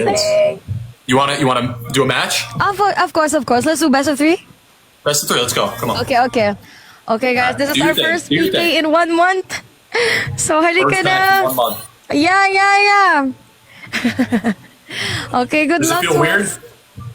Closing. You wanna do a match? Of course. Let's do best of 3. Best of 3. Let's go. Come on. Okay, guys. This is Do your our thing, first do your PK thing. in 1 month. So, halika First na. match in 1 month. Yeah. Okay, good Does it luck feel to weird? us.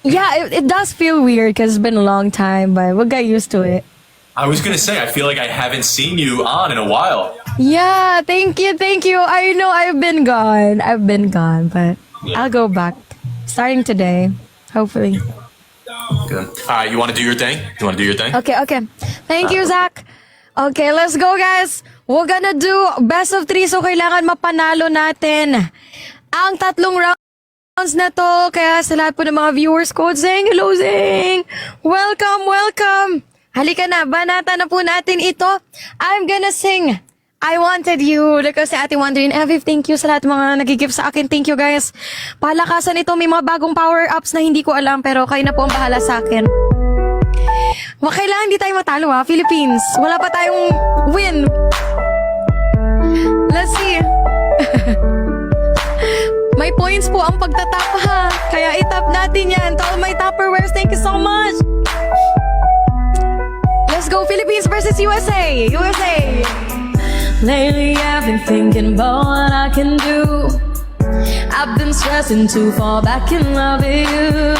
Yeah, it does feel weird because it's been a long time, but we'll get used to it. I was gonna say I feel like I haven't seen you on in a while. Yeah, thank you. I know I've been gone, but I'll go back. Starting today, hopefully. Good. All right, you want to do your thing? Okay. Thank you, Zach. Okay, let's go, guys. We're gonna do best of 3, so kailangan mapanalo natin ang 3 rounds na to. Kaya sa lahat po ng mga viewers ko, Zeng, hello, Zeng! Welcome! Halika na, banata na po natin ito. I'm gonna sing I Wanted You. Like si Ate Wonder in FF, thank you sa lahat ng mga nagigip sa akin. Thank you, guys. Palakasan ito, may mga bagong power-ups na hindi ko alam, pero kayo na po ang bahala sa akin. Kailangan hindi tayo matalo, ha? Philippines. Wala pa tayong win. Let's see. May points po ang pagtatap, ha? Kaya itap natin yan. To all my Tupperwares, thank you so much. Let's go, Philippines versus USA. Lately I've been thinking about what I can do. I've been stressing to fall back in love with you.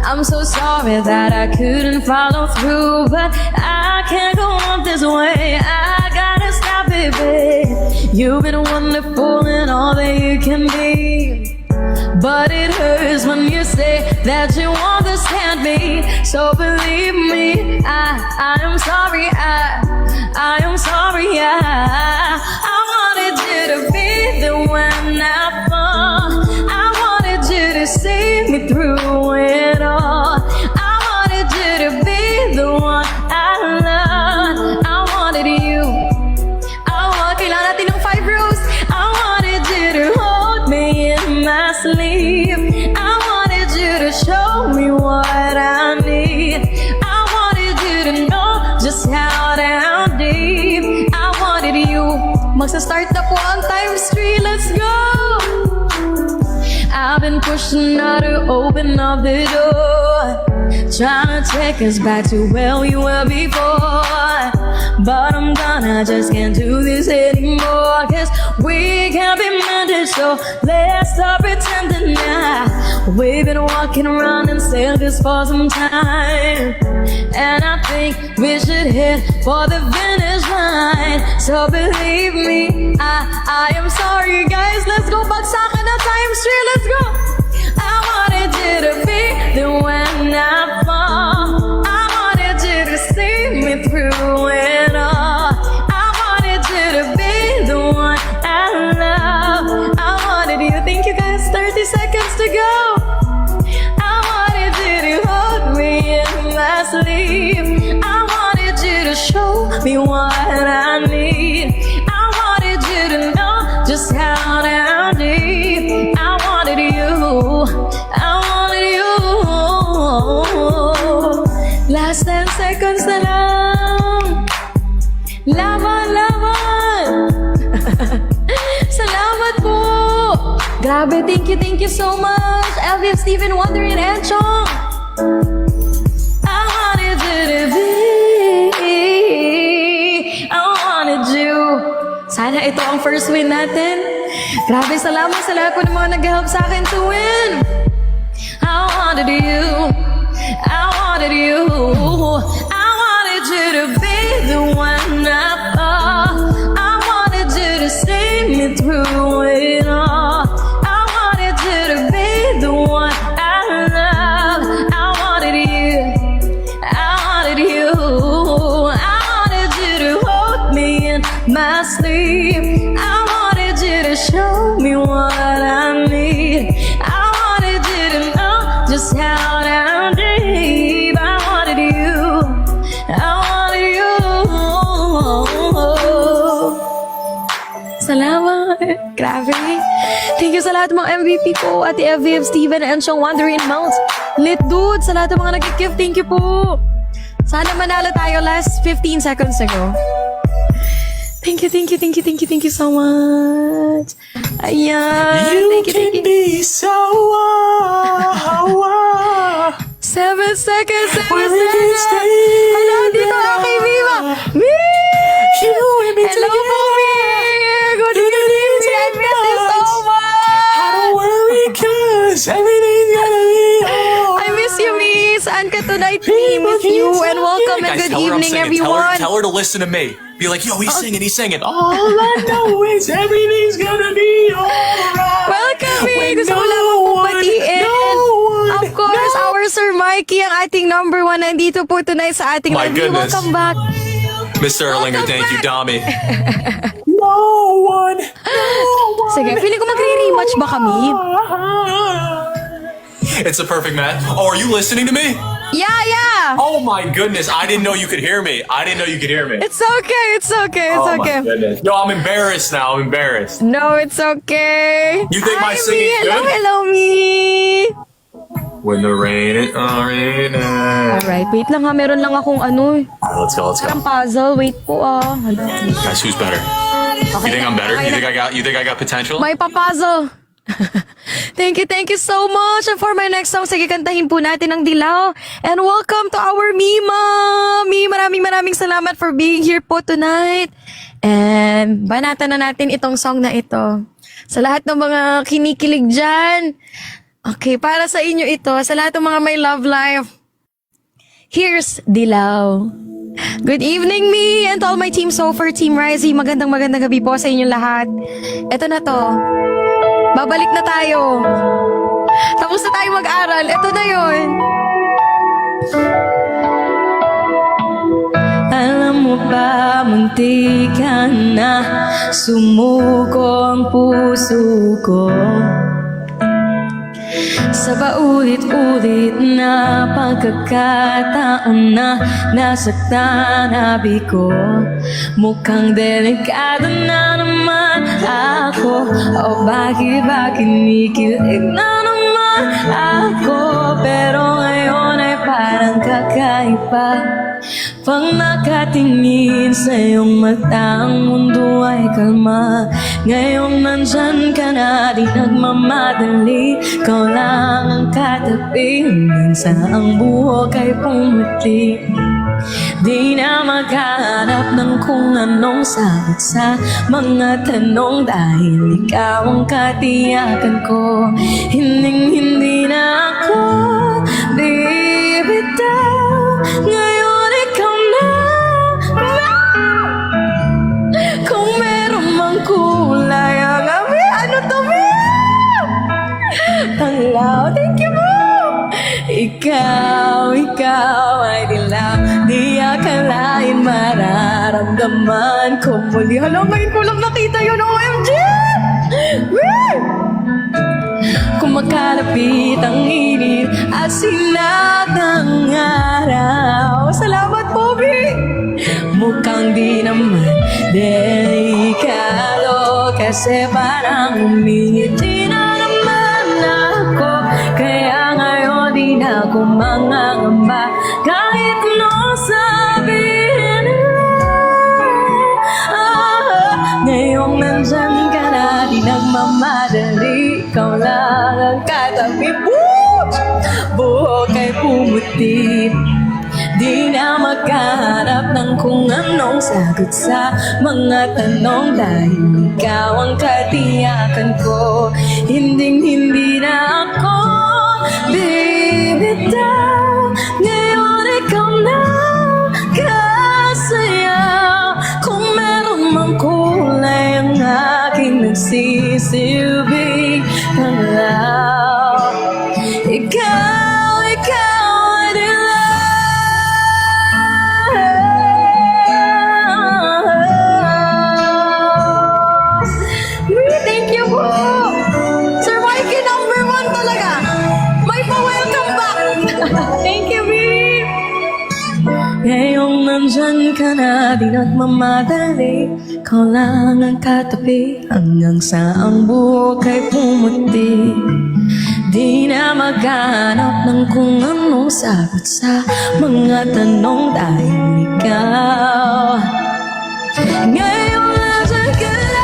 I'm so sorry that I couldn't follow through, but I can't go on this way. I gotta stop it, babe. You've been wonderful in all that you can be, but it hurts when you say that you understand me. So believe me, I am sorry. I am sorry. I wanted you to be the one I fall. I wanted you to see me through it all. I wanted you to be the one I love. I wanted you. Kailangan natin ng 5 rows. I wanted you to hold me in my sleep. I wanted you to show me what I need. I wanted you to know just how down deep I wanted you. Magsa-start na po ang times 3. Let's go! I've been pushing her to open up the door, trying to take us back to where we were before. But I'm gonna just can't do this anymore, 'cause we can't be mended, so let's stop pretending now. We've been walking around and said this for some time, and I think we should head for the finish line. So believe me, I am sorry, guys. Let's go back sa akin na times 3. Let's go. I wanted you to be the one I fall. I wanted you to see me through it all. I wanted you to be the one I love. I wanted you. Thank you, guys. 30 seconds to go. I wanted you to hold me in my sleep. I wanted you to show me what I need. I wanted you to know just how down deep I wanted you. I wanted you. Last 10 seconds na lang. Laban. Salamat po. Grabe, thank you so much. Elvin, Steven, Wonder, and Enchong. I wanted you to be. I wanted you. Sana ito ang first win natin. Grabe, salamat sa lahat po ng mga nag-help sa akin to win. I wanted you. I wanted you. I wanted you to be the one I thought. I wanted you to see me through it all. I wanted you to be the one I love. I wanted you. I wanted you. I wanted you to hold me in my sleep. I wanted you to show me what I need. I wanted you to know just how down deep I wanted you. I wanted you. Salamat. Grabe. Thank you sa lahat ng mga MVP ko. Ate Eviv, Steven, and Sean Wandering Mount. Lit dude. Sa lahat ng mga nag-give, thank you po. Sana manalo tayo last 15 seconds ago. Thank you so much. Ayan. You Thank you. can be so second. Where we can stay. Hello, dito kay Viva. Mi! Hello po, Mi! Good evening, Mi! I miss you so much! Don't worry, cause everything's gonna be alright. I miss you, Mi! Saan ka tonight, Mi? Miss you and welcome and Guys, good tell her I'm evening, singing. everyone. Tell her to listen to me. Be like, yo, he's singing, he's singing. All I know is everything's gonna be alright. Welcome, Mi! When Gusto ko no lang pong one, batiin. no one, Of course, our Sir Mikey, ang ating number 1, nandito po tonight sa ating My live. goodness. Welcome back. Mr. Erlinger, Welcome thank you, back. Dami. No one. Sige, feeling ko magre-rematch ba kami? It's a perfect match. Oh, are you listening to me? Yeah! Oh my goodness, I didn't know you could hear me. It's okay, it's okay, it's Oh okay. my goodness. Yo, I'm embarrassed now. I'm embarrassed. No, it's okay. You think my Hi, singing's Mi. Hello, good? hello, Me. When the rain is raining. Alright, wait lang ha. Meron lang akong ano. Let's go. Parang puzzle. Wait po ah. Hala. Guys, who's better? You think I'm better? You think I got potential? May papuzzle. Thank you so much. And for my next song, sige, kantahin po natin ang Dilaw. And welcome to our Mima. Mi, maraming salamat for being here po tonight. And banatan na natin itong song na ito. Sa lahat ng mga kinikilig dyan. Okay, para sa inyo ito, sa lahat ng mga may love life. Here's Dilaw. Good evening, me, and to all my team Sofer, Team Rising. Magandang gabi po sa inyong lahat. Ito na to. Babalik na tayo. Tapos na tayo mag-aral. Ito na yun. Alam mo ba, muntikan na sumuko ang puso ko. Sa paulit-ulit na pagkakataon na nasaktan abi ko. Mukhang delikado na naman ako. O bakit ba kinikilig na naman ako? Pero ngayon ay parang kakaiba. Pag nakatingin sa iyong mata, ang mundo ay kalma. Ngayon nandyan ka na, di nagmamadali. Ikaw lang ang katabi, hanggang sa ang buhok ay pumuti. Di na maghanap ng kung anong sagot sa mga tanong, dahil ikaw ang katiyakan ko. Hindi na ako bibitaw. Ngayon ikaw na. Kung meron mang kulay ang ami. Ano to, Mi? Tanglaw, thank you po. Ikaw ay dilaw. Di akalain mararamdaman ko muli. Hala, ngayon ko lang nakita yun, OMG! Woo! Kumakalapit ang init at sinag ng araw. Salamat po, Mi! Mukhang di naman delikado, kasi parang umingiti na naman ako. Kaya ngayon di na ako mangangamba, kahit ano sabihin nila. Ngayong nandyan ka na, di nagmamadali. Ikaw lang ang katabi. Buhok ay pumuti. Di na maghanap ng kung anong sagot sa mga tanong, dahil ikaw ang katiyakan ko. Hindi na ako bibitaw. Ngayon ikaw na kasaya. Kung meron mang kulay ang aking nagsisilbing pangalaw. Ikaw ay dilaw. Thank you po. Sir Mikey, number 1 talaga. May pa-welcome back. Thank you, babe. Ngayong nandyan ka na, di nagmamadali. Ikaw lang ang katabi, hanggang sa ang buhok ay pumuti. Di na maghanap ng kung anong sagot sa mga tanong, dahil ikaw ngayong nandyan ka na.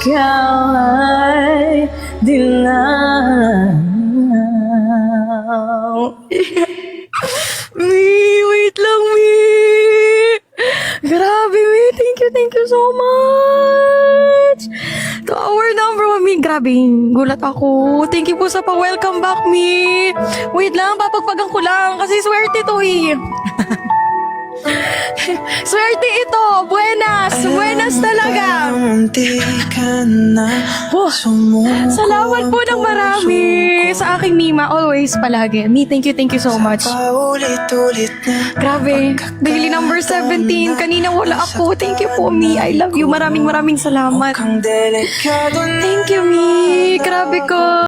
ikaw ay dilaw. Mi, wait lang, Mi. Grabe, Mi. Thank you so much. To our number one, Mi. Grabe, gulat ako. Thank you po sa pa-welcome back, Mi. Wait lang, papagpagan ko lang kasi swerte to, eh. Swerte ito. Buenas talaga. Munti ka na sumuko. Salamat po ng marami sa aking Mima. Always palagi. Mi, thank you so much. Paulit-ulit na Grabe. Daily number 17. Kanina wala ako. Thank you po, Mi. I love you. Maraming salamat. kang delikado na Thank you, Mi. Grabe ko.